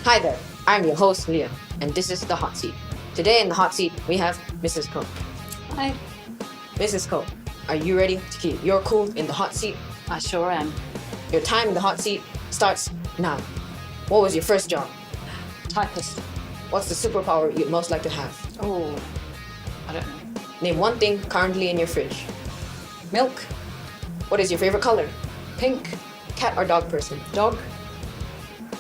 Hi there, I'm your host Leah, and this is The Hot Seat. Today in The Hot Seat, we have Mrs. Ko. Hi. Mrs. Ko, are you ready to keep your cool in the hot seat? I sure am. Your time in the hot seat starts now. What was your first job? Typist. What's the superpower you'd most like to have? Oh, I don't know. Name one thing currently in your fridge. Milk. What is your favorite color? Pink. Cat or dog person? Dog.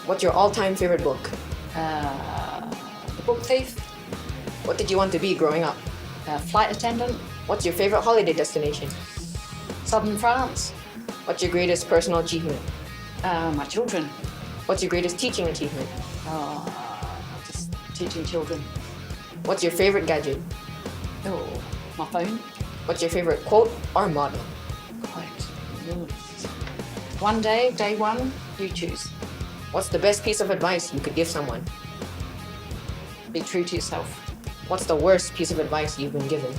What's your all-time favorite book? The book thief. What did you want to be growing up? Flight attendant. What's your favorite holiday destination? Southern France. What's your greatest personal achievement? My children. What's your greatest teaching achievement? Just teaching children. What's your favorite gadget? Oh, my phone. What's your favorite quote or motto? Quite. One day, day one, you choose. What's the best piece of advice you could give someone? Be true to yourself. What's the worst piece of advice you've been given?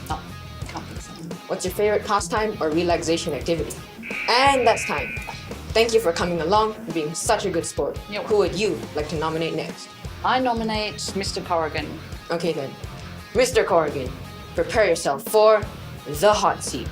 Oh, can't think of something. What's your favorite pastime or relaxation activity? And that's time. Thank you for coming along and being such a good sport. Yep. Who would you like to nominate next? I nominate Mr. Corrigan. Okay then. Mr. Corrigan, prepare yourself for the hot seat.